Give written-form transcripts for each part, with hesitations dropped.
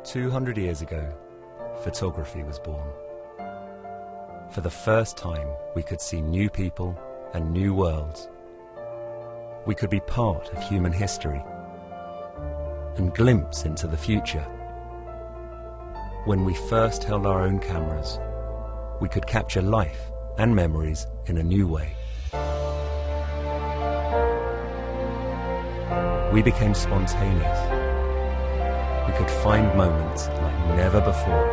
200 years ago, photography was born. For the first time, we could see new people and new worlds. We could be part of human history and glimpse into the future. When we first held our own cameras, we could capture life and memories in a new way. We became spontaneous. We could find moments like never before.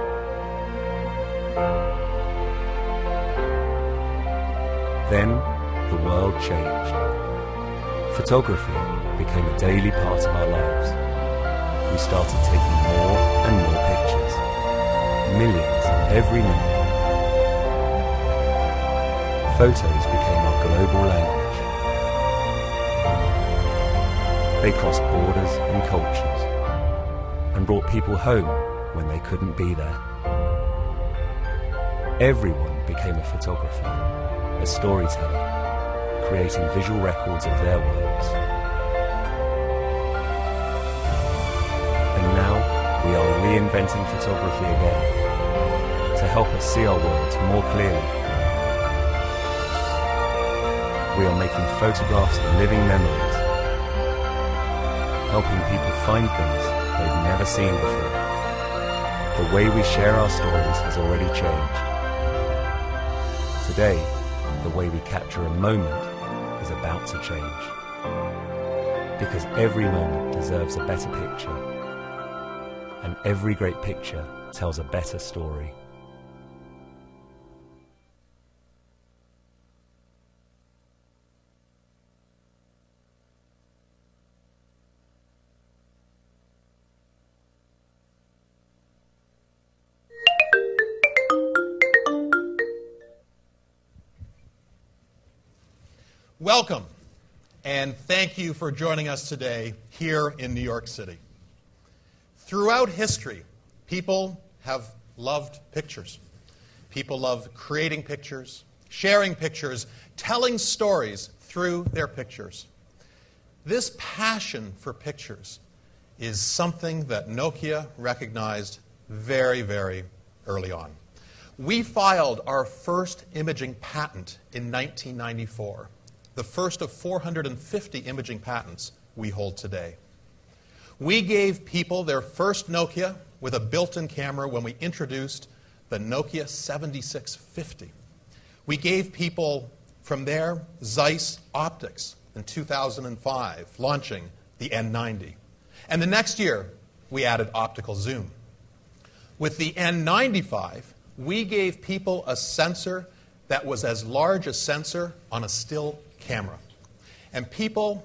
Then, the world changed. Photography became a daily part of our lives. We started taking more and more pictures, millions every minute. Photos became our global language. They crossed borders and cultures and brought people home when they couldn't be there. Everyone became a photographer, a storyteller, creating visual records of their worlds. And now we are reinventing photography again to help us see our worlds more clearly. We are making photographs living memories, helping people find things they've never seen before. The way we share our stories has already changed. Today, the way we capture a moment is about to change. Because every moment deserves a better picture, and every great picture tells a better story. Welcome, and thank you for joining us today here in New York City. Throughout history, people have loved pictures. People love creating pictures, sharing pictures, telling stories through their pictures. This passion for pictures is something that Nokia recognized very, very early on. We filed our first imaging patent in 1994. The first of 450 imaging patents we hold today. We gave people their first Nokia with a built-in camera when we introduced the Nokia 7650. We gave people from there Zeiss optics in 2005, launching the N90. And the next year, we added optical zoom. With the N95, we gave people a sensor that was as large a sensor on a still camera. And people,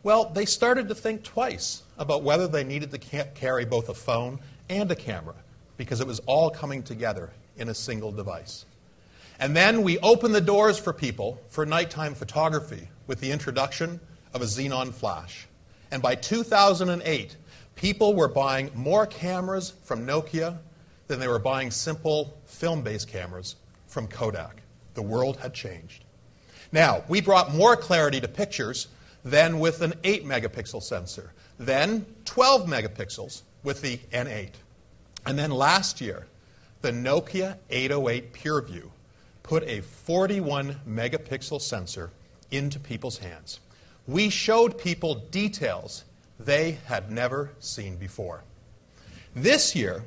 well, they started to think twice about whether they needed to carry both a phone and a camera, because it was all coming together in a single device. And then we opened the doors for people for nighttime photography with the introduction of a xenon flash. And by 2008, people were buying more cameras from Nokia than they were buying simple film-based cameras from Kodak. The world had changed. Now, we brought more clarity to pictures than with an 8-megapixel sensor, then 12 megapixels with the N8. And then last year, the Nokia 808 PureView put a 41-megapixel sensor into people's hands. We showed people details they had never seen before. This year,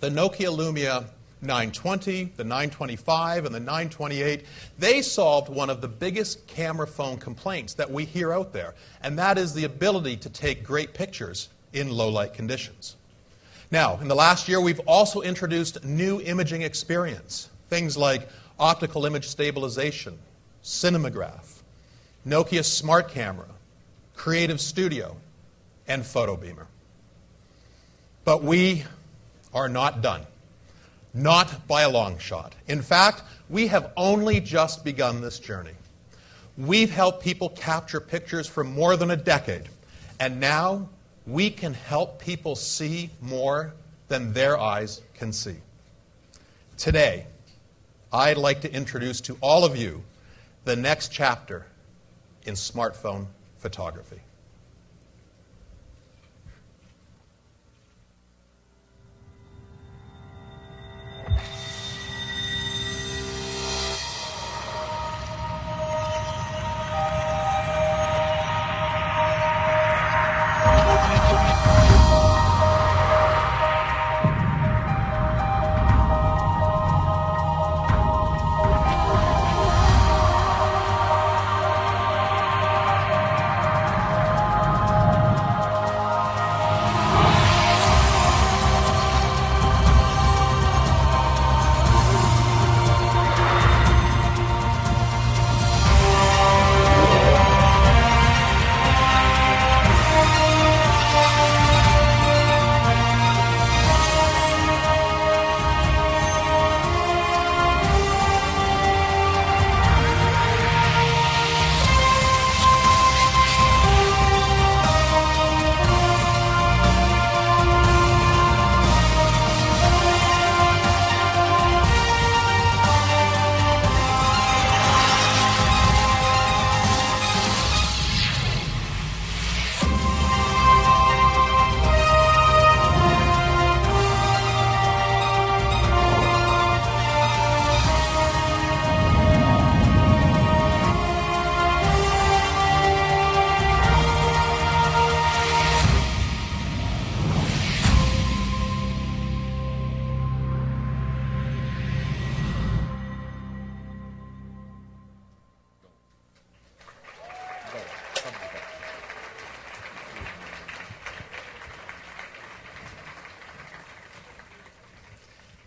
the Nokia Lumia 920, the 925, and the 928, they solved one of the biggest camera phone complaints that we hear out there, and that is the ability to take great pictures in low-light conditions. Now, in the last year, we've also introduced new imaging experience, things like optical image stabilization, cinematograph, Nokia Smart Camera, Creative Studio, and Photo Beamer. But we are not done. Not by a long shot. In fact, we have only just begun this journey. We've helped people capture pictures for more than a decade, and now we can help people see more than their eyes can see. Today, I'd like to introduce to all of you the next chapter in smartphone photography.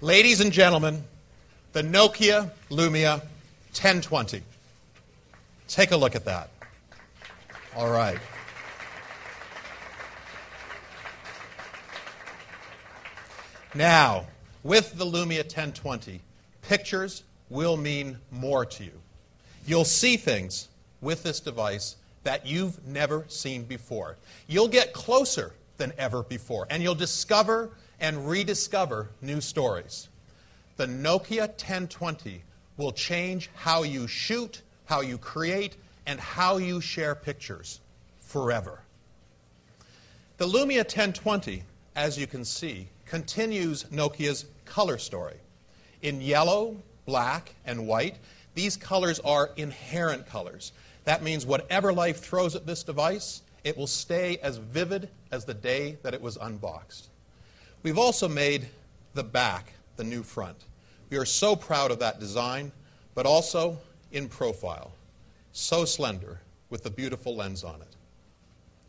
Ladies and gentlemen, the Nokia Lumia 1020. Take a look at that. All right. Now, with the Lumia 1020, pictures will mean more to you. You'll see things with this device that you've never seen before. You'll get closer than ever before, and you'll discover and rediscover new stories. The Nokia 1020 will change how you shoot, how you create, and how you share pictures forever. The Lumia 1020, as you can see, continues Nokia's color story. In yellow, black, and white, these colors are inherent colors. That means whatever life throws at this device, it will stay as vivid as the day that it was unboxed. We've also made the back the new front. We are so proud of that design, but also in profile. So slender, with the beautiful lens on it.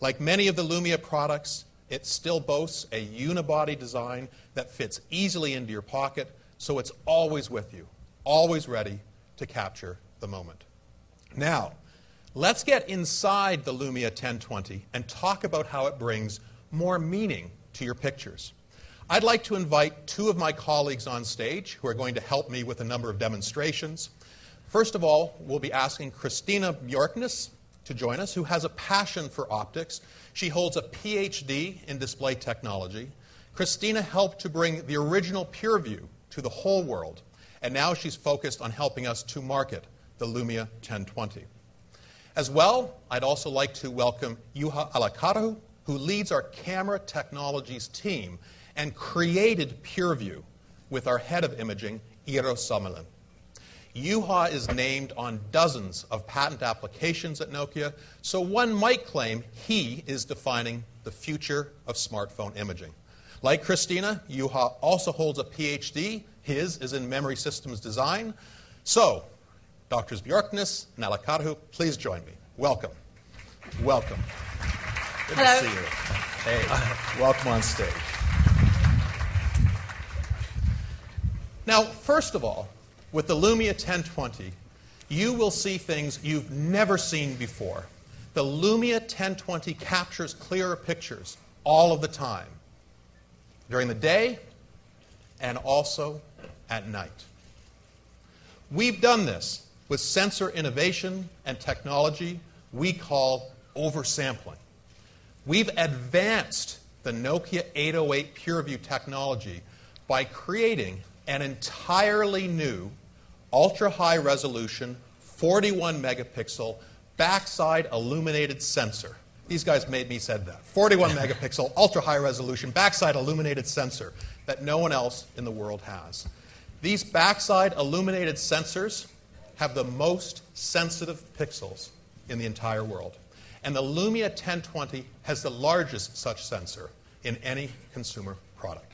Like many of the Lumia products, it still boasts a unibody design that fits easily into your pocket, so it's always with you, always ready to capture the moment. Now, let's get inside the Lumia 1020 and talk about how it brings more meaning to your pictures. I'd like to invite two of my colleagues on stage who are going to help me with a number of demonstrations. First of all, we'll be asking Christina Bjorknes to join us, who has a passion for optics. She holds a PhD in display technology. Christina helped to bring the original PureView to the whole world, and now she's focused on helping us to market the Lumia 1020. As well, I'd also like to welcome Juha Alakarahu, who leads our camera technologies team and created PureView with our head of imaging, Iiro Suominen. Juha is named on dozens of patent applications at Nokia, so one might claim he is defining the future of smartphone imaging. Like Christina, Juha also holds a PhD. His is in memory systems design. So, Drs. Bjorknes and Alakarahu, please join me. Welcome. Welcome. Good Hello. to see you. Hey, welcome on stage. Now, first of all, with the Lumia 1020, you will see things you've never seen before. The Lumia 1020 captures clearer pictures all of the time, during the day and also at night. We've done this with sensor innovation and technology we call oversampling. We've advanced the Nokia 808 PureView technology by creating an entirely new ultra-high resolution 41 megapixel backside illuminated sensor. These guys made me say that. 41 megapixel ultra-high resolution backside illuminated sensor that no one else in the world has. These backside illuminated sensors have the most sensitive pixels in the entire world. And the Lumia 1020 has the largest such sensor in any consumer product.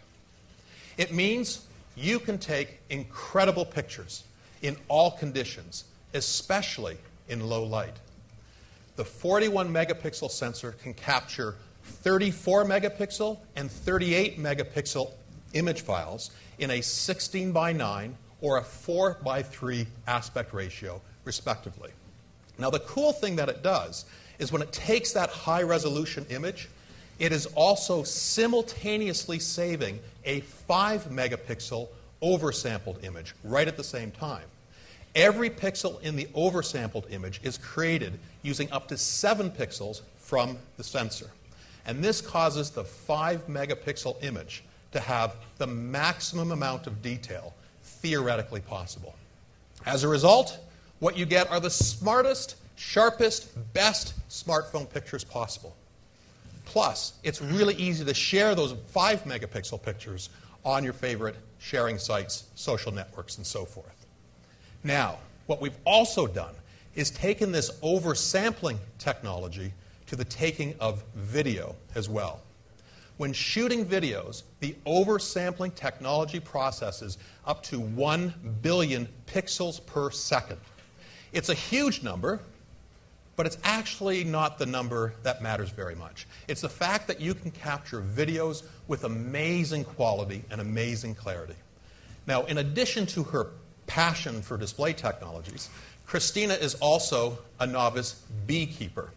It means you can take incredible pictures in all conditions, especially in low light. The 41 megapixel sensor can capture 34 megapixel and 38 megapixel image files in a 16 by 9 or a 4 by 3 aspect ratio, respectively. Now, the cool thing that it does is when it takes that high resolution image, it is also simultaneously saving a 5 megapixel oversampled image right at the same time. Every pixel in the oversampled image is created using up to 7 pixels from the sensor. And this causes the 5 megapixel image to have the maximum amount of detail theoretically possible. As a result, what you get are the smartest, sharpest, best smartphone pictures possible. Plus, it's really easy to share those 5 megapixel pictures on your favorite sharing sites, social networks, and so forth. Now, what we've also done is taken this oversampling technology to the taking of video as well. When shooting videos, the oversampling technology processes up to 1 billion pixels per second. It's a huge number, but it's actually not the number that matters very much. It's the fact that you can capture videos with amazing quality and amazing clarity. Now, in addition to her passion for display technologies, Christina is also a novice beekeeper.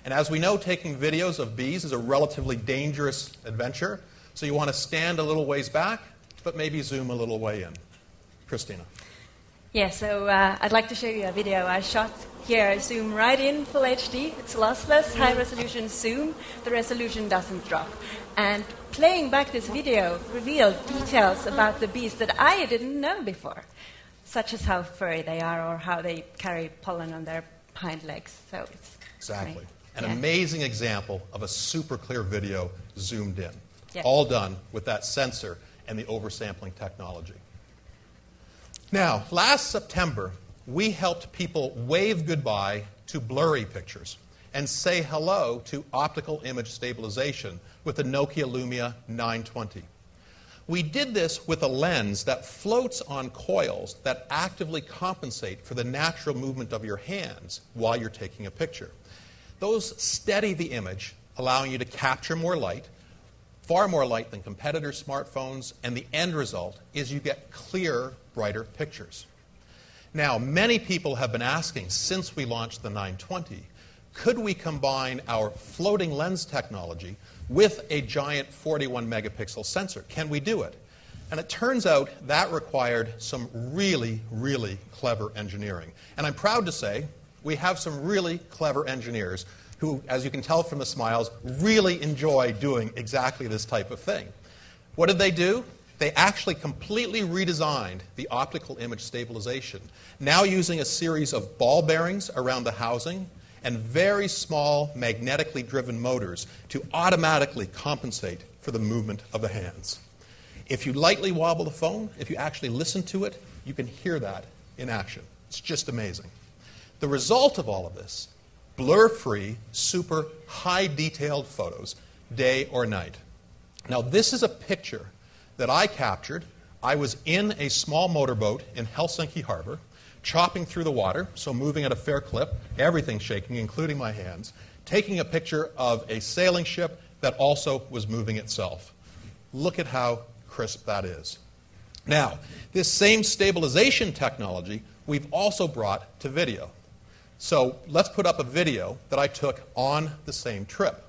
And as we know, taking videos of bees is a relatively dangerous adventure, so you want to stand a little ways back, but maybe zoom a little way in. Christina. Yeah, so I'd like to show you a video I shot here. I zoom right in, full HD. It's lossless, high-resolution zoom. The resolution doesn't drop. And playing back this video revealed details about the bees that I didn't know before, such as how furry they are or how they carry pollen on their hind legs. So it's exactly. Great. An amazing example of a super clear video zoomed in. Yeah. All done with that sensor and the oversampling technology. Now, last September, we helped people wave goodbye to blurry pictures and say hello to optical image stabilization with the Nokia Lumia 920. We did this with a lens that floats on coils that actively compensate for the natural movement of your hands while you're taking a picture. Those steady the image, allowing you to capture more light, far more light than competitor smartphones, and the end result is you get clearer, brighter pictures. Now, many people have been asking since we launched the 920, could we combine our floating lens technology with a giant 41 megapixel sensor? Can we do it? And it turns out that required some really, really clever engineering. And I'm proud to say we have some really clever engineers who, as you can tell from the smiles, really enjoy doing exactly this type of thing. What did they do? They actually completely redesigned the optical image stabilization, now using a series of ball bearings around the housing and very small magnetically driven motors to automatically compensate for the movement of the hands. If you lightly wobble the phone, if you actually listen to it, you can hear that in action. It's just amazing. The result of all of this, blur-free, super high-detailed photos, day or night. Now, this is a picture that I captured. I was in a small motorboat in Helsinki Harbor, chopping through the water, so moving at a fair clip, everything shaking, including my hands, taking a picture of a sailing ship that also was moving itself. Look at how crisp that is. Now, this same stabilization technology we've also brought to video. So let's put up a video that I took on the same trip.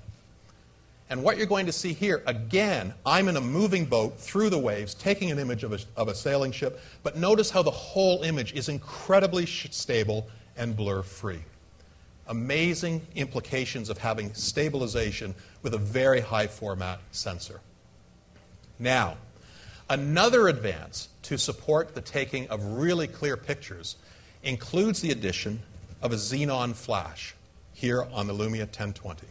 And what you're going to see here, again, I'm in a moving boat through the waves, taking an image of a sailing ship, but notice how the whole image is incredibly stable and blur-free. Amazing implications of having stabilization with a very high format sensor. Now, another advance to support the taking of really clear pictures includes the addition of a xenon flash here on the Lumia 1020.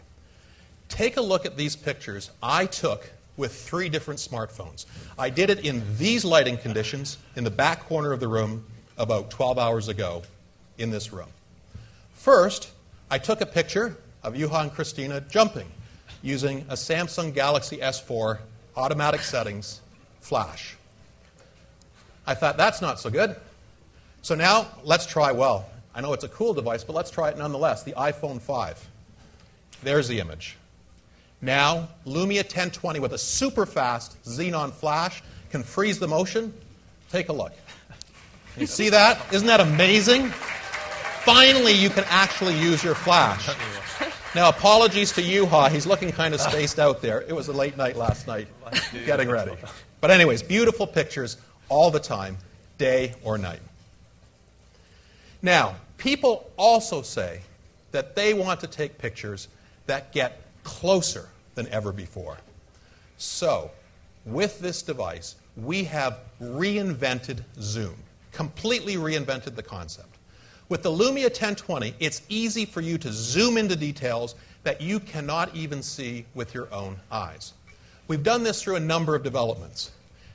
Take a look at these pictures I took with 3 different smartphones. I did it in these lighting conditions in the back corner of the room about 12 hours ago in this room. First, I took a picture of Juha and Christina jumping using a Samsung Galaxy S4 automatic settings flash. I thought, that's not so good. So now, let's try, well, I know it's a cool device, but let's try it nonetheless, the iPhone 5. There's the image. Now, Lumia 1020 with a super fast xenon flash can freeze the motion. Take a look. You see that? Isn't that amazing? Finally, you can actually use your flash. Now, apologies to Juha. He's looking kind of spaced out there. It was a late night last night, getting ready. But anyways, beautiful pictures all the time, day or night. Now, people also say that they want to take pictures that get closer than ever before. So, with this device, we have reinvented zoom, completely reinvented the concept. With the Lumia 1020, it's easy for you to zoom into details that you cannot even see with your own eyes. We've done this through a number of developments.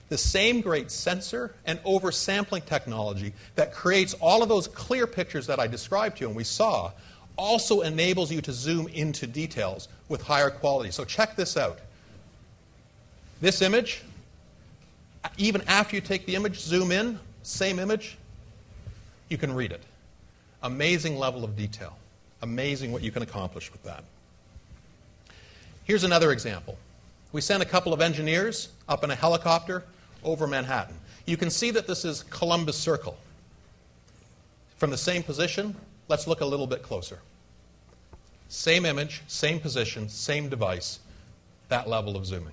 The same great sensor and oversampling technology that creates all of those clear pictures that I described to you and we saw also enables you to zoom into details with higher quality. So check this out. This image, even after you take the image, zoom in, same image, you can read it. Amazing level of detail. Amazing what you can accomplish with that. Here's another example. We sent a couple of engineers up in a helicopter over Manhattan. You can see that this is Columbus Circle. From the same position, let's look a little bit closer. Same image, same position, same device, that level of zooming.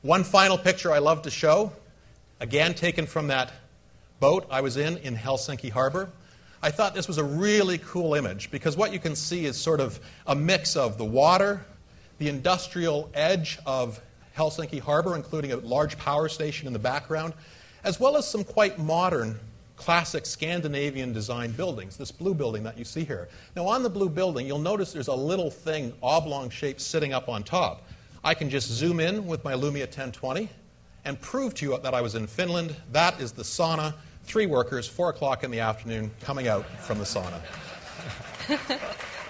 One final picture I love to show, again taken from that boat I was in Helsinki Harbor. I thought this was a really cool image because what you can see is sort of a mix of the water, the industrial edge of Helsinki Harbor, including a large power station in the background, as well as some quite modern, classic Scandinavian designed buildings, this blue building that you see here. Now on the blue building, you'll notice there's a little thing, oblong shape, sitting up on top. I can just zoom in with my Lumia 1020 and prove to you that I was in Finland. That is the sauna. 3 workers, 4 o'clock in the afternoon, coming out from the sauna.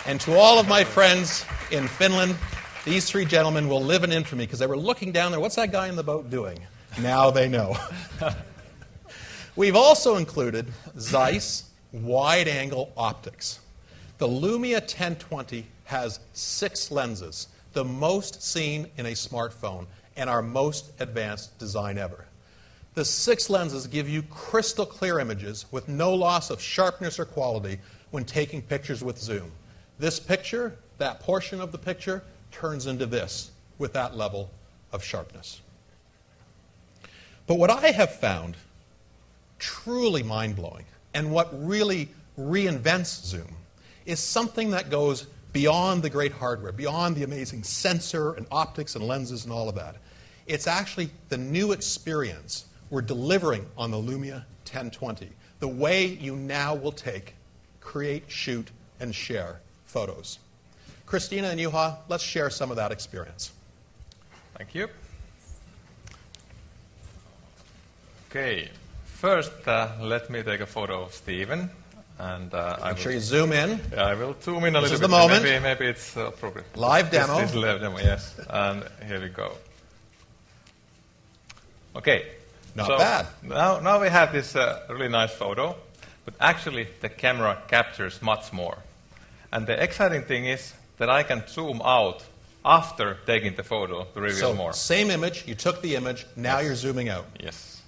And to all of my friends in Finland, these 3 gentlemen will live in infamy because they were looking down there, what's that guy in the boat doing? Now they know. We've also included Zeiss wide-angle optics. The Lumia 1020 has 6 lenses, the most seen in a smartphone, and our most advanced design ever. The 6 lenses give you crystal clear images with no loss of sharpness or quality when taking pictures with zoom. This picture, that portion of the picture, turns into this with that level of sharpness. But what I have found truly mind-blowing, and what really reinvents zoom, is something that goes beyond the great hardware, beyond the amazing sensor and optics and lenses and all of that. It's actually the new experience we're delivering on the Lumia 1020, the way you now will take, create, shoot, and share photos. Christina and Juha, let's share some of that experience. Thank you. Okay, first let me take a photo of Stephen. And I'm sure you zoom in. Yeah, I will zoom in a little bit. This is the moment. Maybe it's appropriate. Live demo. This is live demo, yes. And here we go. Okay. Not bad. Now we have this really nice photo, but actually the camera captures much more. And the exciting thing is that I can zoom out after taking the photo to reveal more. Same image, you took the image, now you're zooming out. Yes.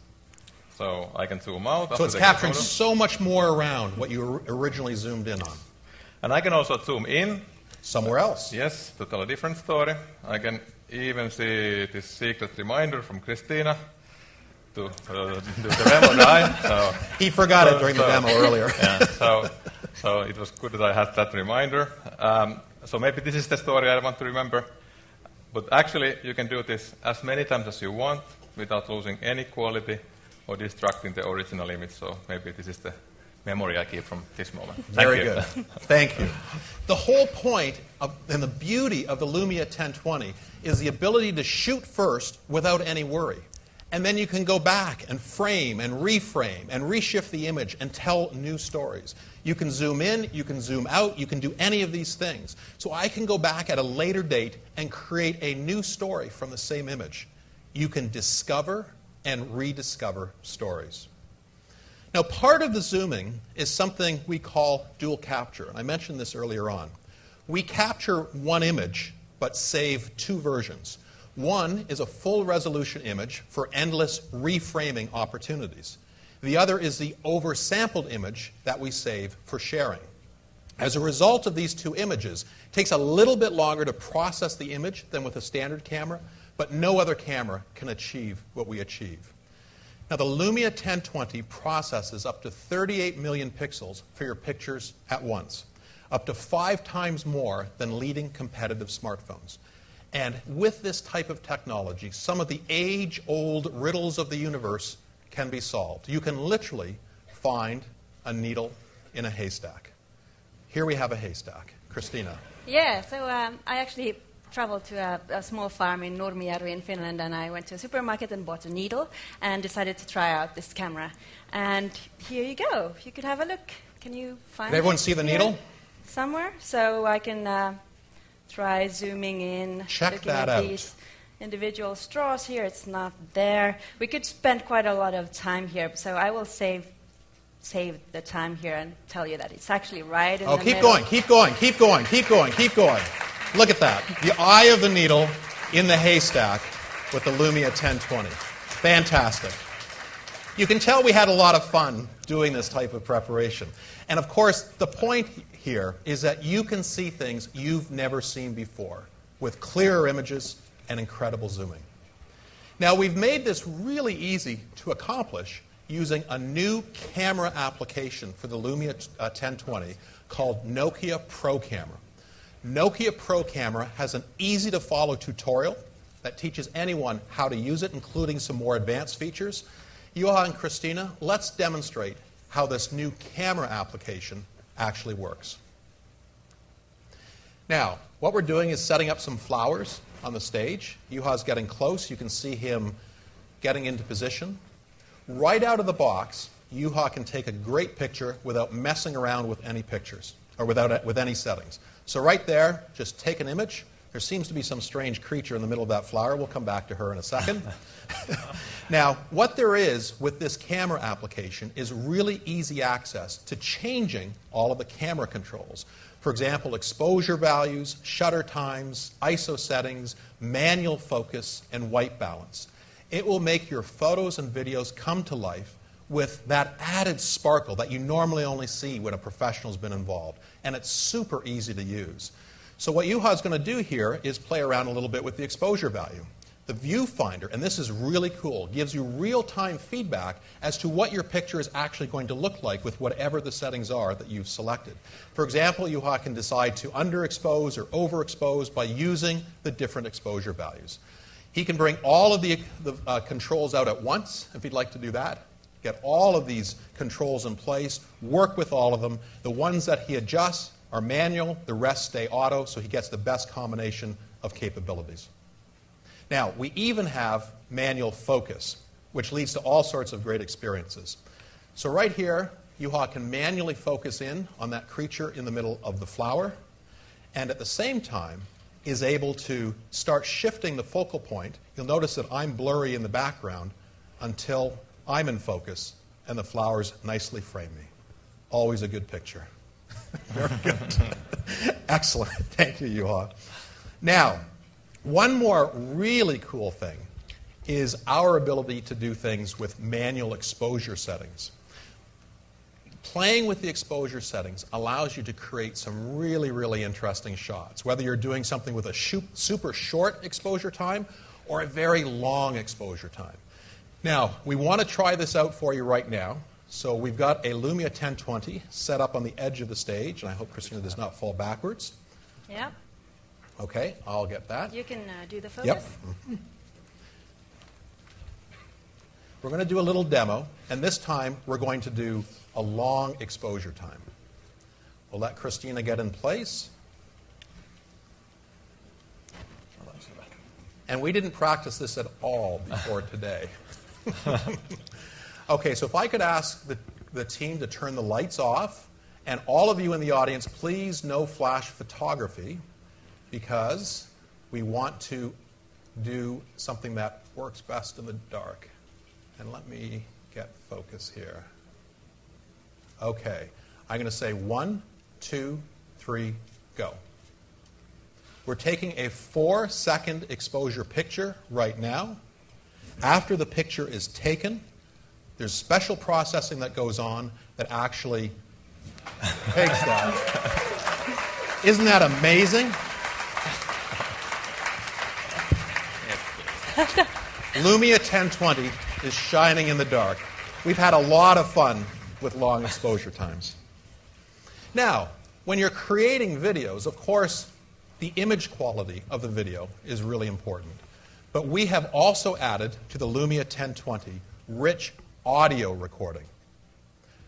So I can zoom out. So it's capturing so much more around what you originally zoomed in on. And I can also zoom in. Somewhere else. Yes, to tell a different story. I can even see this secret reminder from Christina to do the demo guy. So, he forgot it during the demo earlier. Yeah, so it was good that I had that reminder. So maybe this is the story I want to remember. But actually, you can do this as many times as you want without losing any quality or distracting the original image. So maybe this is the memory I keep from this moment. Very good. Thank you. The whole point and the beauty of the Lumia 1020 is the ability to shoot first without any worry. And then you can go back and frame and reframe and reshift the image and tell new stories. You can zoom in, you can zoom out, you can do any of these things. So I can go back at a later date and create a new story from the same image. You can discover and rediscover stories. Now, part of the zooming is something we call dual capture. And I mentioned this earlier on. We capture one image, but save 2 versions. One is a full resolution image for endless reframing opportunities. The other is the oversampled image that we save for sharing. As a result of these 2 images, it takes a little bit longer to process the image than with a standard camera, but no other camera can achieve what we achieve. Now, the Lumia 1020 processes up to 38 million pixels for your pictures at once, up to 5 times more than leading competitive smartphones. And with this type of technology, some of the age-old riddles of the universe can be solved. You can literally find a needle in a haystack. Here we have a haystack. Christina. Yeah, so I actually traveled to a small farm in Nurmijärvi in Finland, and I went to a supermarket and bought a needle and decided to try out this camera. And here you go. You could have a look. Can you find Did everyone see the needle? Somewhere. So I can try zooming in. Check that out. These individual straws here. It's not there. We could spend quite a lot of time here, so I will save the time here and tell you that it's actually right in the middle. Keep going. Look at that. The eye of the needle in the haystack with the Lumia 1020. Fantastic. You can tell we had a lot of fun doing this type of preparation. And of course, the point here is that you can see things you've never seen before with clearer images and incredible zooming. Now, we've made this really easy to accomplish using a new camera application for the Lumia 1020 called Nokia Pro Camera. Nokia Pro Camera has an easy-to-follow tutorial that teaches anyone how to use it, including some more advanced features. Juha and Christina, let's demonstrate how this new camera application actually works. Now, what we're doing is setting up some flowers on the stage. Juha's getting close. You can see him getting into position. Right out of the box, Juha can take a great picture without messing around with any pictures, or with any settings. So right there, just take an image. There seems to be some strange creature in the middle of that flower. We'll come back to her in a second. Now, what there is with this camera application is really easy access to changing all of the camera controls. For example, exposure values, shutter times, ISO settings, manual focus, and white balance. It will make your photos and videos come to life with that added sparkle that you normally only see when a professional's been involved. And it's super easy to use. So what Juha's going to do here is play around a little bit with the exposure value. The viewfinder, and this is really cool, gives you real-time feedback as to what your picture is actually going to look like with whatever the settings are that you've selected. For example, Juha can decide to underexpose or overexpose by using the different exposure values. He can bring all of the controls out at once, if he'd like to do that. Get all of these controls in place, work with all of them. The ones that he adjusts are manual, the rest stay auto, so he gets the best combination of capabilities. Now, we even have manual focus, which leads to all sorts of great experiences. So right here, Juha can manually focus in on that creature in the middle of the flower, and at the same time is able to start shifting the focal point. You'll notice that I'm blurry in the background until I'm in focus, and the flowers nicely frame me. Always a good picture. Very good. Excellent. Thank you, Juha. Now, one more really cool thing is our ability to do things with manual exposure settings. Playing with the exposure settings allows you to create some really, really interesting shots, whether you're doing something with a super short exposure time or a very long exposure time. Now, we want to try this out for you right now. So we've got a Lumia 1020 set up on the edge of the stage, and I hope Christina does not fall backwards. Yeah. Okay, I'll get that. You can do the focus. Yep. Mm-hmm. We're going to do a little demo, and this time we're going to do a long exposure time. We'll let Christina get in place. And we didn't practice this at all before today. Okay, so if I could ask the team to turn the lights off, and all of you in the audience, please no flash photography, because we want to do something that works best in the dark. And let me get focus here. Okay, I'm going to say 1, 2, 3, go. We're taking a 4-second exposure picture right now. After the picture is taken, there's special processing that goes on that actually takes that. Isn't that amazing? Lumia 1020 is shining in the dark. We've had a lot of fun with long exposure times. Now, when you're creating videos, of course, the image quality of the video is really important. But we have also added to the Lumia 1020 rich audio recording.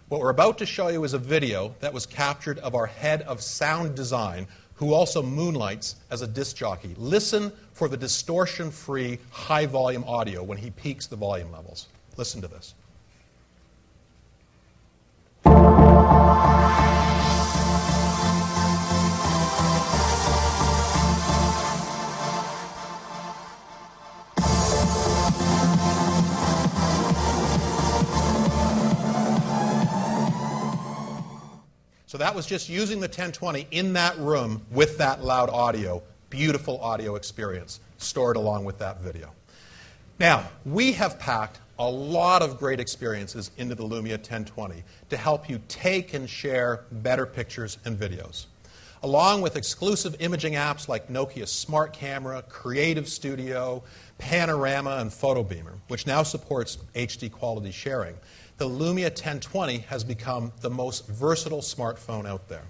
What we're about to show you is a video that was captured of our head of sound design, who also moonlights as a disc jockey. Listen for the distortion-free, high-volume audio when he peaks the volume levels. Listen to this. So that was just using the 1020 in that room with that loud audio. Beautiful audio experience stored along with that video. Now, we have packed a lot of great experiences into the Lumia 1020 to help you take and share better pictures and videos. Along with exclusive imaging apps like Nokia Smart Camera, Creative Studio, Panorama, and PhotoBeamer, which now supports HD quality sharing, the Lumia 1020 has become the most versatile smartphone out there.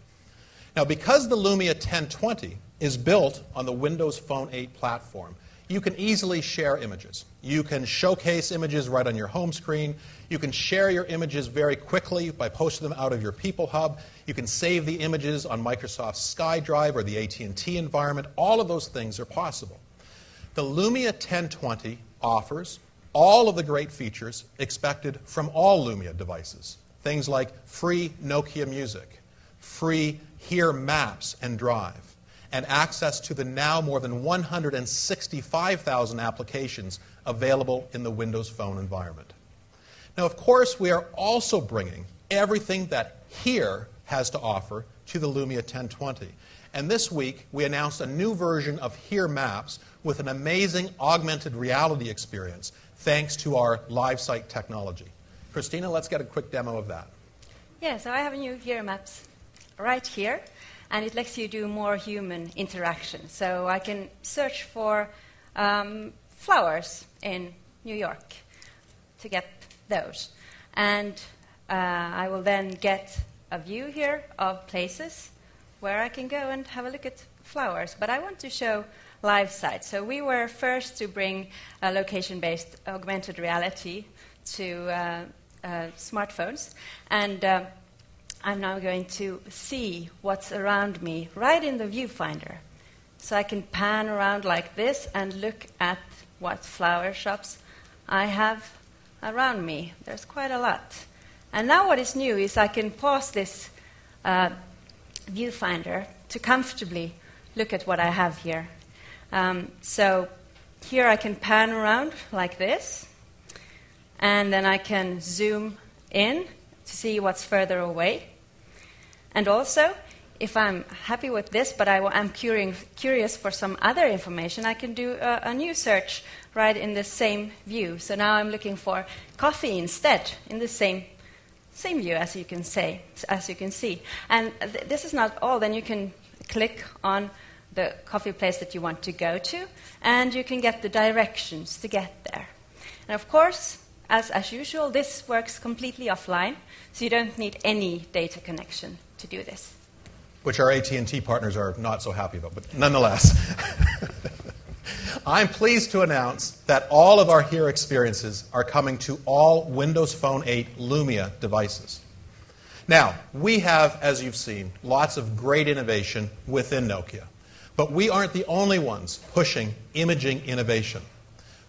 Now, because the Lumia 1020 is built on the Windows Phone 8 platform, you can easily share images. You can showcase images right on your home screen. You can share your images very quickly by posting them out of your People Hub. You can save the images on Microsoft's SkyDrive or the AT&T environment. All of those things are possible. The Lumia 1020 offers all of the great features expected from all Lumia devices. Things like free Nokia Music, free Here Maps and Drive, and access to the now more than 165,000 applications available in the Windows Phone environment. Now, of course, we are also bringing everything that Here has to offer to the Lumia 1020. And this week, we announced a new version of Here Maps with an amazing augmented reality experience thanks to our live site technology. Christina, let's get a quick demo of that. Yeah, so I have a new Here Maps right here, and it lets you do more human interaction. So I can search for flowers in New York to get those. And I will then get a view here of places where I can go and have a look at flowers. But I want to show live sites. So we were first to bring location-based augmented reality to smartphones. And I'm now going to see what's around me right in the viewfinder. So I can pan around like this and look at what flower shops I have around me. There's quite a lot. And now what is new is I can pause this viewfinder to comfortably look at what I have here. So here I can pan around like this, and then I can zoom in to see what's further away. And also, if I'm happy with this, but I'm curious for some other information, I can do a new search right in the same view. So now I'm looking for coffee instead in the same view, as you can see. And this is not all. Then you can click on the coffee place that you want to go to, and you can get the directions to get there. And of course, as usual, this works completely offline, so you don't need any data connection to do this. Which our AT&T partners are not so happy about, but nonetheless. I'm pleased to announce that all of our Here experiences are coming to all Windows Phone 8 Lumia devices. Now, we have, as you've seen, lots of great innovation within Nokia. But we aren't the only ones pushing imaging innovation.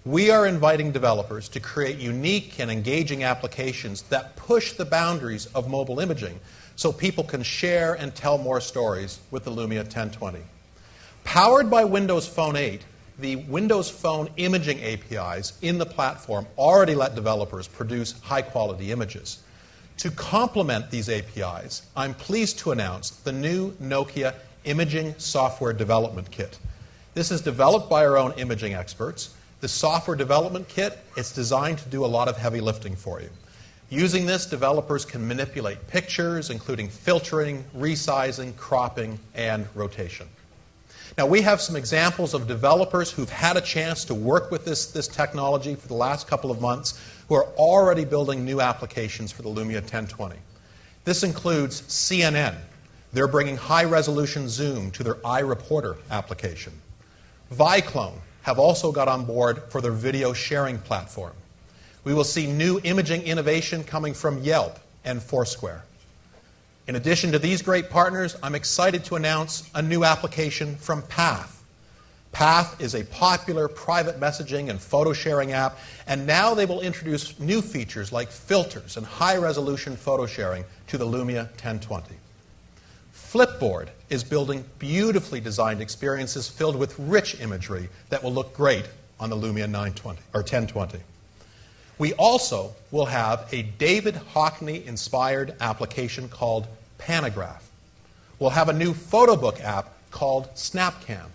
We are inviting developers to create unique and engaging applications that push the boundaries of mobile imaging so people can share and tell more stories with the Lumia 1020. Powered by Windows Phone 8, the Windows Phone imaging APIs in the platform already let developers produce high-quality images. To complement these APIs, I'm pleased to announce the new Nokia Imaging Software Development Kit. This is developed by our own imaging experts. The software development kit is designed to do a lot of heavy lifting for you. Using this, developers can manipulate pictures, including filtering, resizing, cropping, and rotation. Now, we have some examples of developers who've had a chance to work with this technology for the last couple of months who are already building new applications for the Lumia 1020. This includes CNN. They're bringing high-resolution zoom to their iReporter application. Viclone have also got on board for their video sharing platform. We will see new imaging innovation coming from Yelp and Foursquare. In addition to these great partners, I'm excited to announce a new application from Path. Path is a popular private messaging and photo sharing app, and now they will introduce new features like filters and high-resolution photo sharing to the Lumia 1020. Flipboard is building beautifully designed experiences filled with rich imagery that will look great on the Lumia 1020. We also will have a David Hockney-inspired application called Panagraph. We'll have a new photo book app called SnapCam.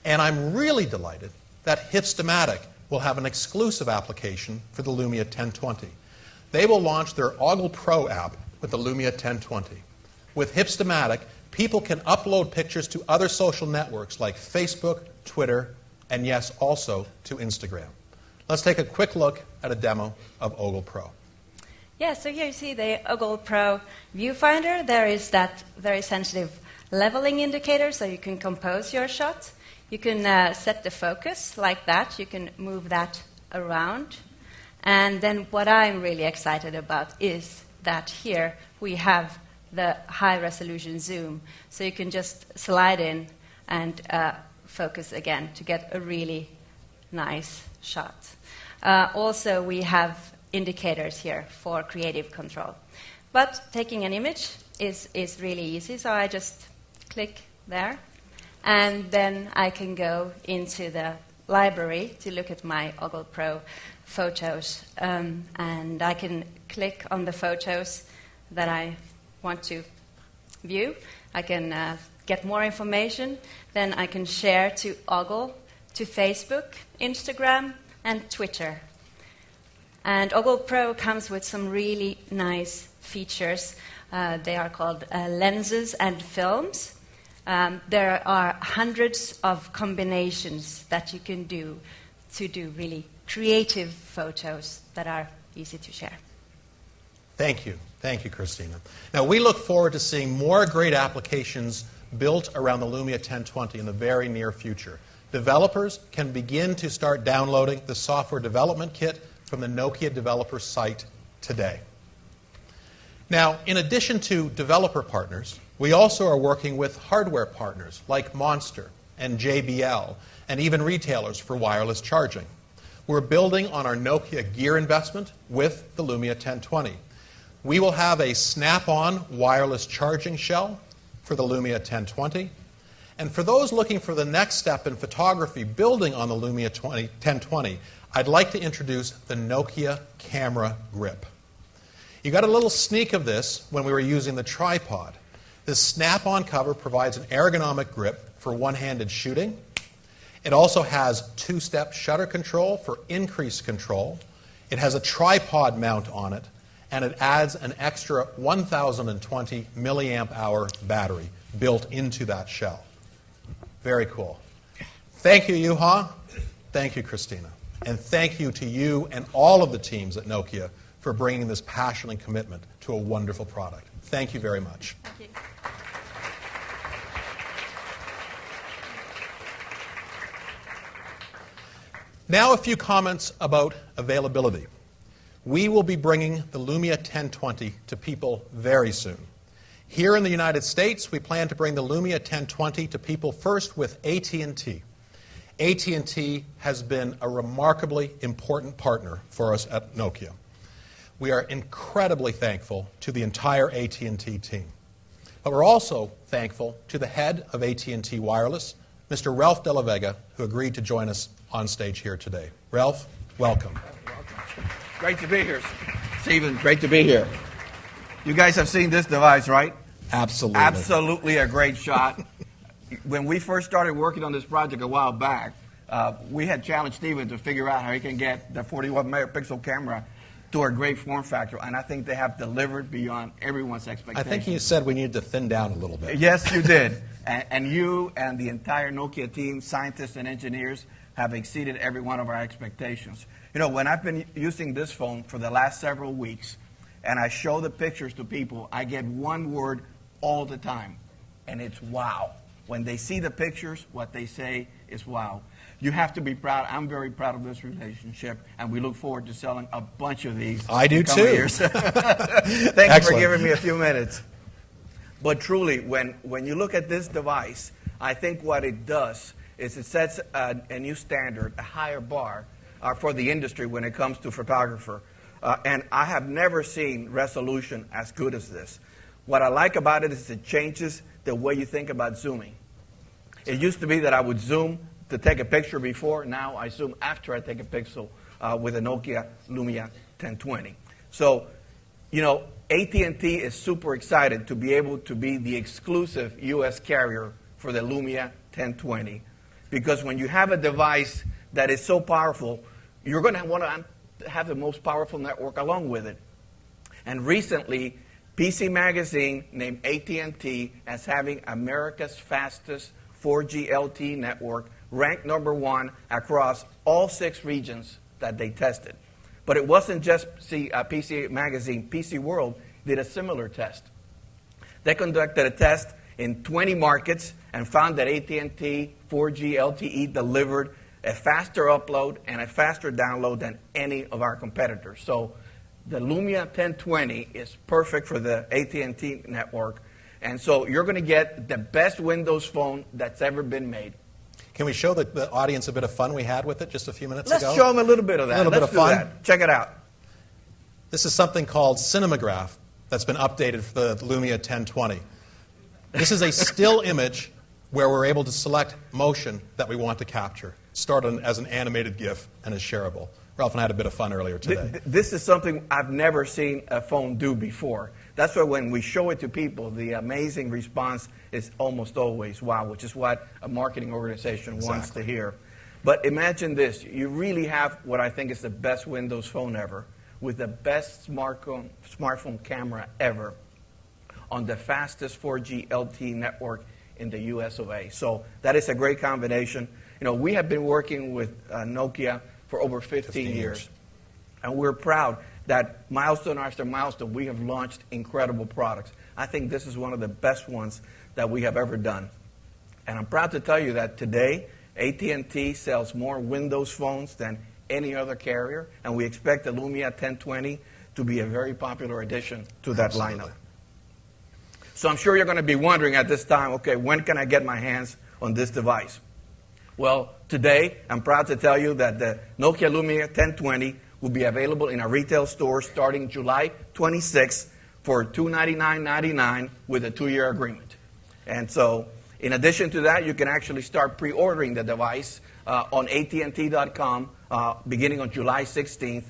And I'm really delighted that Hipstamatic will have an exclusive application for the Lumia 1020. They will launch their Ogle Pro app with the Lumia 1020. With Hipstamatic, people can upload pictures to other social networks like Facebook, Twitter, and yes, also to Instagram. Let's take a quick look at a demo of Ogle Pro. Yeah, so here you see the Ogle Pro viewfinder. There is that very sensitive leveling indicator, so you can compose your shot. You can set the focus like that. You can move that around. And then what I'm really excited about is that here we have the high-resolution zoom. So you can just slide in and focus again to get a really nice shot. Also, we have indicators here for creative control. But taking an image is really easy, so I just click there. And then I can go into the library to look at my Ogle Pro photos. And I can click on the photos that I want to view. I can get more information. Then I can share to Ogle, to Facebook, Instagram, and Twitter. And Ogle Pro comes with some really nice features. They are called lenses and films. There are hundreds of combinations that you can do to do really creative photos that are easy to share. Thank you. Thank you, Christina. Now, we look forward to seeing more great applications built around the Lumia 1020 in the very near future. Developers can begin to start downloading the software development kit from the Nokia developer site today. Now, in addition to developer partners, we also are working with hardware partners like Monster and JBL and even retailers for wireless charging. We're building on our Nokia Gear investment with the Lumia 1020. We will have a snap-on wireless charging shell for the Lumia 1020. And for those looking for the next step in photography building on the Lumia 1020, I'd like to introduce the Nokia Camera Grip. You got a little sneak of this when we were using the tripod. This snap-on cover provides an ergonomic grip for one-handed shooting. It also has two-step shutter control for increased control. It has a tripod mount on it, and it adds an extra 1,020 milliamp hour battery built into that shell. Very cool. Thank you, Juha. Thank you, Christina. And thank you to you and all of the teams at Nokia for bringing this passion and commitment to a wonderful product. Thank you very much. Thank you. Now a few comments about availability. We will be bringing the Lumia 1020 to people very soon. Here in the United States, we plan to bring the Lumia 1020 to people first with AT&T. AT&T has been a remarkably important partner for us at Nokia. We are incredibly thankful to the entire AT&T team. But we're also thankful to the head of AT&T Wireless, Mr. Ralph De La Vega, who agreed to join us on stage here today. Ralph, welcome. Great to be here, Stephen. Great to be here. You guys have seen this device, right? Absolutely. Absolutely a great shot. When we first started working on this project a while back, we had challenged Stephen to figure out how he can get the 41-megapixel camera to a great form factor, and I think they have delivered beyond everyone's expectations. I think you said we needed to thin down a little bit. Yes, you did. And you and the entire Nokia team, scientists and engineers, have exceeded every one of our expectations. You know, when I've been using this phone for the last several weeks, and I show the pictures to people, I get one word all the time, and it's wow. When they see the pictures, what they say is wow. You have to be proud. I'm very proud of this relationship, and we look forward to selling a bunch of these. I do too. Years. Thank you for giving me a few minutes. But truly, when you look at this device, I think what it does is it sets a new standard, a higher bar for the industry when it comes to photographer. And I have never seen resolution as good as this. What I like about it is it changes the way you think about zooming. It used to be that I would zoom to take a picture before. Now I zoom after I take a pixel with a Nokia Lumia 1020. So, you know, AT&T is super excited to be able to be the exclusive U.S. carrier for the Lumia 1020. Because when you have a device that is so powerful, you're going to want to have the most powerful network along with it. And recently, PC Magazine named AT&T as having America's fastest 4G LTE network, ranked #1 across all 6 regions that they tested. But it wasn't just PC Magazine. PC World did a similar test. They conducted a test in 20 markets and found that AT&T 4G LTE delivered a faster upload and a faster download than any of our competitors. So the Lumia 1020 is perfect for the AT&T network. And so you're going to get the best Windows phone that's ever been made. Can we show the audience a bit of fun we had with it just a few minutes ago? Let's show them a little bit of that. A little bit of fun. That. Check it out. This is something called Cinematograph that's been updated for the Lumia 1020. This is a still image where we're able to select motion that we want to capture, start as an animated GIF, and is shareable. Ralph and I had a bit of fun earlier today. This is something I've never seen a phone do before. That's why when we show it to people, the amazing response is almost always wow, which is what a marketing organization wants to hear. But imagine this. You really have what I think is the best Windows phone ever, with the best smartphone camera ever, on the fastest 4G LTE network in the US of A. So that is a great combination. You know, we have been working with Nokia for over 15 years. And we're proud that milestone after milestone, we have launched incredible products. I think this is one of the best ones that we have ever done. And I'm proud to tell you that today, AT&T sells more Windows phones than any other carrier, and we expect the Lumia 1020 to be a very popular addition to that lineup. So I'm sure you're going to be wondering at this time, okay, when can I get my hands on this device? Well, today, I'm proud to tell you that the Nokia Lumia 1020 will be available in our retail stores starting July 26th for $299.99 with a 2-year agreement. And so, in addition to that, you can actually start pre-ordering the device on AT&T.com beginning on July 16th.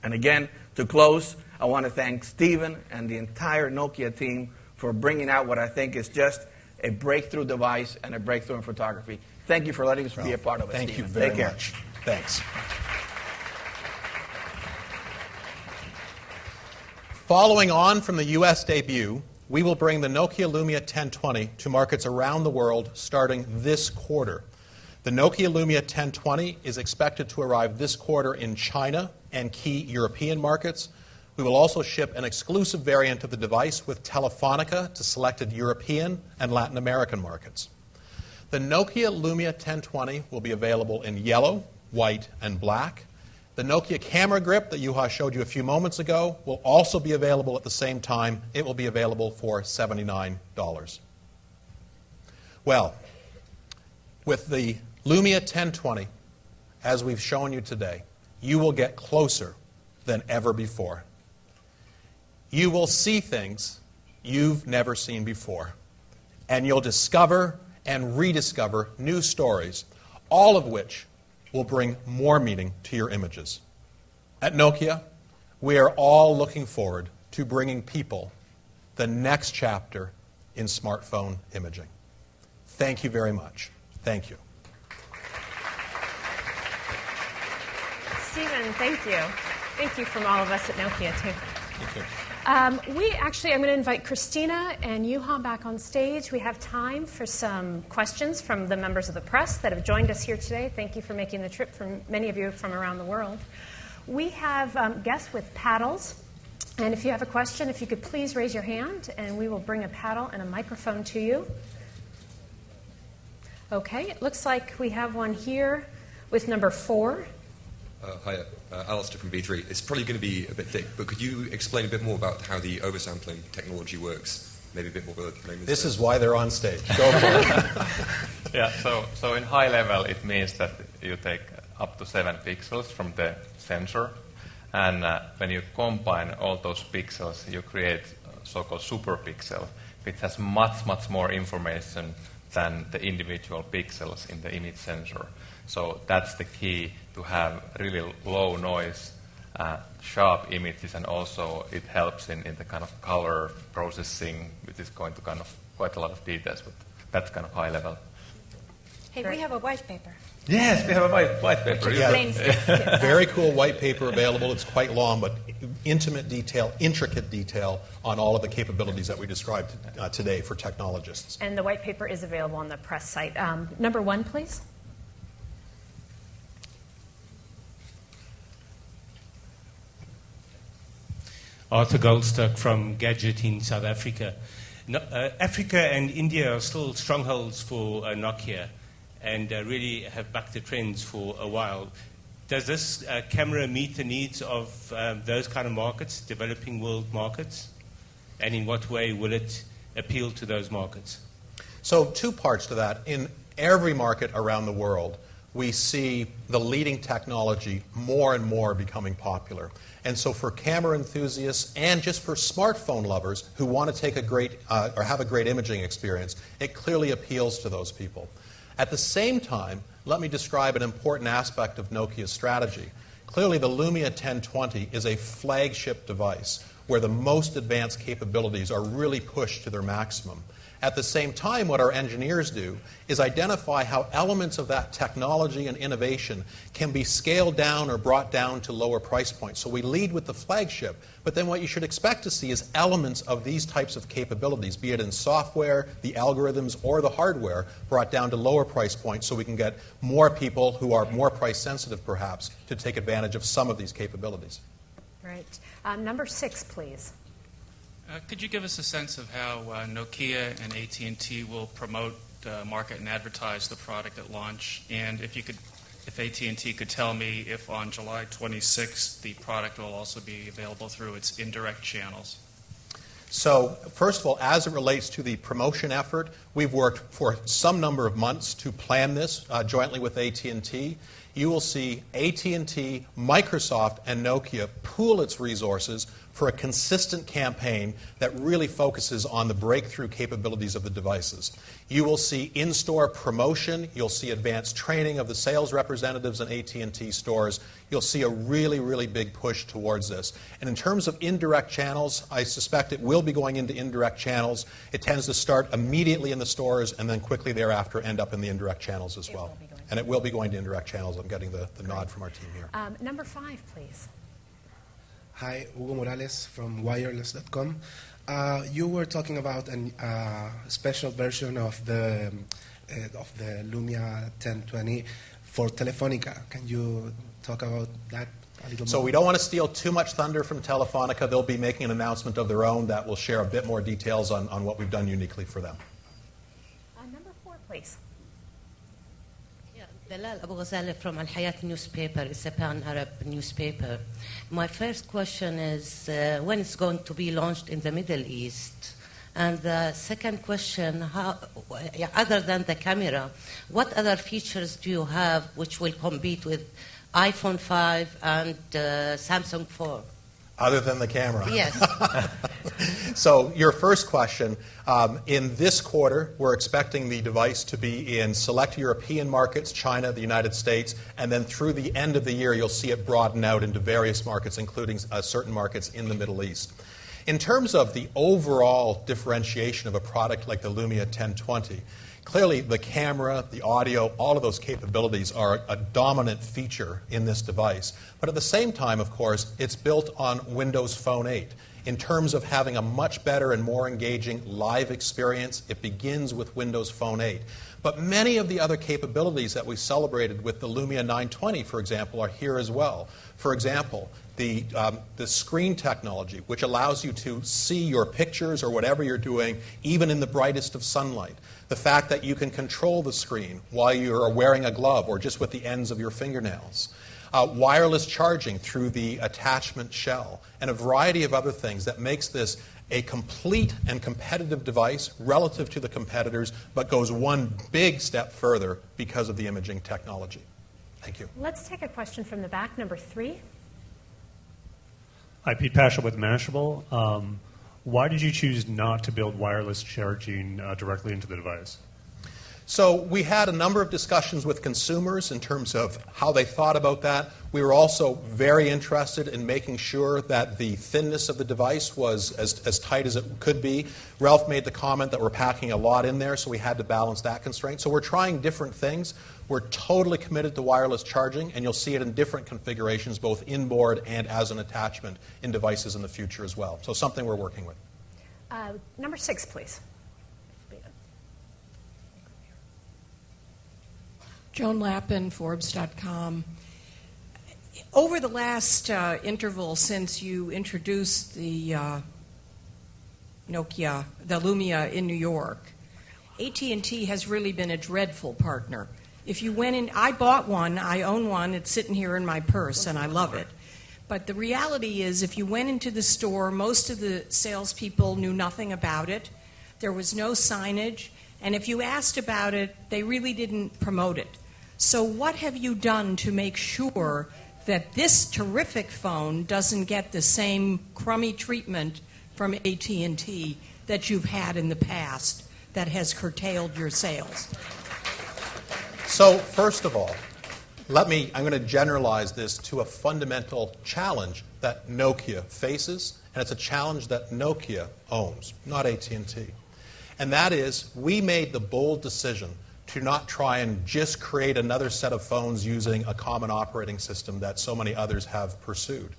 And again, to close, I want to thank Stephen and the entire Nokia team for bringing out what I think is just a breakthrough device and a breakthrough in photography. Thank you for letting us be a part of it, Thank Stephen. you very Take care. much. Thanks. Following on from the U.S. debut, we will bring the Nokia Lumia 1020 to markets around the world starting this quarter. The Nokia Lumia 1020 is expected to arrive this quarter in China and key European markets. We will also ship an exclusive variant of the device with Telefonica to selected European and Latin American markets. The Nokia Lumia 1020 will be available in yellow, white, and black. The Nokia camera grip that Juha showed you a few moments ago will also be available at the same time. It will be available for $79. Well, with the Lumia 1020, as we've shown you today, you will get closer than ever before. You will see things you've never seen before, and you'll discover and rediscover new stories, all of which will bring more meaning to your images. At Nokia, we are all looking forward to bringing people the next chapter in smartphone imaging. Thank you very much. Thank you. Stephen, thank you. Thank you from all of us at Nokia, too. Thank you. I'm going to invite Christina and Juha back on stage. We have time for some questions from the members of the press that have joined us here today. Thank you for making the trip, from many of you from around the world. We have guests with paddles. And if you have a question, if you could please raise your hand, and we will bring a paddle and a microphone to you. Okay, it looks like we have one here with number 4. Hi, Alistair from B3. It's probably going to be a bit thick, but could you explain a bit more about how the oversampling technology works? Maybe a bit more about the name. This is why they're on stage. Go for it. Yeah, so in high level, it means that you take up to 7 pixels from the sensor, and when you combine all those pixels, you create a so-called superpixel, which has much, much more information than the individual pixels in the image sensor. So that's the key, to have really low noise, sharp images, and also it helps in the kind of color processing, which is going to kind of quite a lot of details, but that's kind of high level. Hey, we have a white paper. Yes, we have a white paper. Yeah. Explains this. Very cool white paper available. It's quite long, but intimate detail, intricate detail on all of the capabilities that we described today for technologists. And the white paper is available on the press site. Number 1, please. Arthur Goldstock from Gadget in South Africa. Africa and India are still strongholds for Nokia and really have bucked the trends for a while. Does this camera meet the needs of those kind of markets, developing world markets? And in what way will it appeal to those markets? So 2 parts to that. In every market around the world, we see the leading technology more and more becoming popular. And so for camera enthusiasts and just for smartphone lovers who want to take a great or have a great imaging experience, it clearly appeals to those people. At the same time, let me describe an important aspect of Nokia's strategy. Clearly, the Lumia 1020 is a flagship device where the most advanced capabilities are really pushed to their maximum. At the same time, what our engineers do is identify how elements of that technology and innovation can be scaled down or brought down to lower price points. So we lead with the flagship, but then what you should expect to see is elements of these types of capabilities, be it in software, the algorithms, or the hardware, brought down to lower price points so we can get more people who are more price sensitive, perhaps, to take advantage of some of these capabilities. Right. Number 6, please. Could you give us a sense of how Nokia and AT&T will promote, market, and advertise the product at launch? And if AT&T could tell me if on July 26th the product will also be available through its indirect channels? So, first of all, as it relates to the promotion effort, we've worked for some number of months to plan this jointly with AT&T. You will see AT&T, Microsoft, and Nokia pool its resources for a consistent campaign that really focuses on the breakthrough capabilities of the devices. You will see in-store promotion. You'll see advanced training of the sales representatives in AT&T stores. You'll see a really, really big push towards this. And in terms of indirect channels, I suspect it will be going into indirect channels. It tends to start immediately in the stores and then quickly thereafter end up in the indirect channels as well. And it will be going to indirect channels. I'm getting the nod from our team here. Number 5, please. Hi, Hugo Morales from wireless.com. You were talking about a special version of the Lumia 1020 for Telefonica. Can you talk about that a little more? So we don't want to steal too much thunder from Telefonica. They'll be making an announcement of their own that will share a bit more details on what we've done uniquely for them. Number 4, please. Dalal Abu Ghazali from Al Hayat newspaper. It's a pan-Arab newspaper. My first question is when it's going to be launched in the Middle East? And the second question, other than the camera, what other features do you have which will compete with iPhone 5 and Samsung 4? Other than the camera. Yes. So your first question, in this quarter, we're expecting the device to be in select European markets, China, the United States, and then through the end of the year, you'll see it broaden out into various markets, including certain markets in the Middle East. In terms of the overall differentiation of a product like the Lumia 1020, clearly the camera, the audio, all of those capabilities are a dominant feature in this device. But at the same time, of course, it's built on Windows Phone 8. In terms of having a much better and more engaging live experience, it begins with Windows Phone 8. But many of the other capabilities that we celebrated with the Lumia 920, for example, are here as well. For example, the screen technology, which allows you to see your pictures or whatever you're doing, even in the brightest of sunlight. The fact that you can control the screen while you're wearing a glove or just with the ends of your fingernails. Wireless charging through the attachment shell, and a variety of other things that makes this a complete and competitive device relative to the competitors, but goes one big step further because of the imaging technology. Thank you. Let's take a question from the back, number 3. Hi, Pete Pasha with Mashable. Why did you choose not to build wireless charging directly into the device? So we had a number of discussions with consumers in terms of how they thought about that. We were also very interested in making sure that the thinness of the device was as tight as it could be. Ralph made the comment that we're packing a lot in there, so we had to balance that constraint. So we're trying different things. We're totally committed to wireless charging, and you'll see it in different configurations, both inboard and as an attachment in devices in the future as well. So something we're working with. Number 6, please. Joan Lappin, Forbes.com. Over the last interval since you introduced the Nokia, the Lumia in New York, AT&T has really been a dreadful partner. If you went in, I bought one, I own one, it's sitting here in my purse, and I love it. But the reality is, if you went into the store, most of the salespeople knew nothing about it. There was no signage, and if you asked about it, they really didn't promote it. So what have you done to make sure that this terrific phone doesn't get the same crummy treatment from AT&T that you've had in the past that has curtailed your sales? So first of all, I'm going to generalize this to a fundamental challenge that Nokia faces, and it's a challenge that Nokia owns, not AT&T. And that is, we made the bold decision to not try and just create another set of phones using a common operating system that so many others have pursued.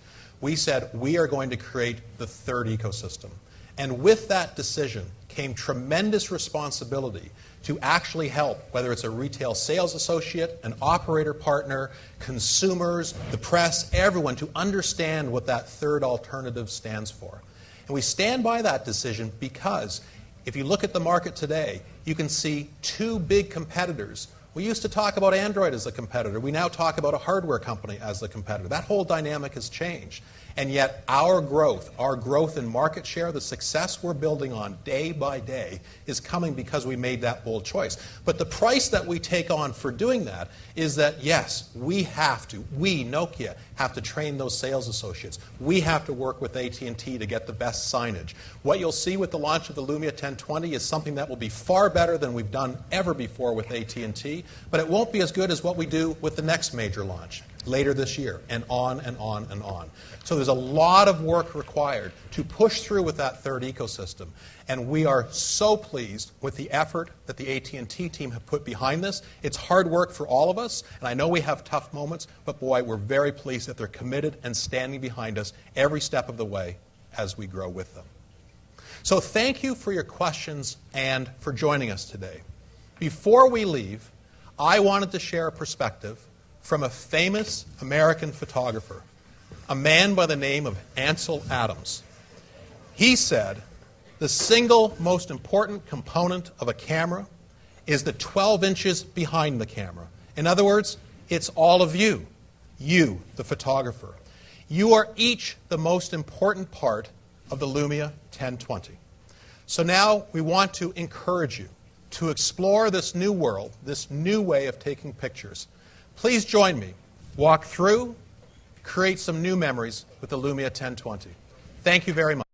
We said we are going to create the third ecosystem. And with that decision came tremendous responsibility to actually help, whether it's a retail sales associate, an operator partner, consumers, the press, everyone, to understand what that third alternative stands for. And we stand by that decision because if you look at the market today, you can see two big competitors. We used to talk about Android as a competitor. We now talk about a hardware company as the competitor. That whole dynamic has changed. And yet our growth in market share, the success we're building on day by day, is coming because we made that bold choice. But the price that we take on for doing that is that, yes, we, Nokia, have to train those sales associates. We have to work with AT&T to get the best signage. What you'll see with the launch of the Lumia 1020 is something that will be far better than we've done ever before with AT&T, but it won't be as good as what we do with the next major launch later this year, and on and on and on. So there's a lot of work required to push through with that third ecosystem. And we are so pleased with the effort that the AT&T team have put behind this. It's hard work for all of us, and I know we have tough moments, but boy, we're very pleased that they're committed and standing behind us every step of the way as we grow with them. So thank you for your questions and for joining us today. Before we leave, I wanted to share a perspective from a famous American photographer, a man by the name of Ansel Adams. He said, the single most important component of a camera is the 12 inches behind the camera. In other words, it's all of you, the photographer. You are each the most important part of the Lumia 1020. So now we want to encourage you to explore this new world, this new way of taking pictures. Please join me. Walk through, create some new memories with the Lumia 1020. Thank you very much.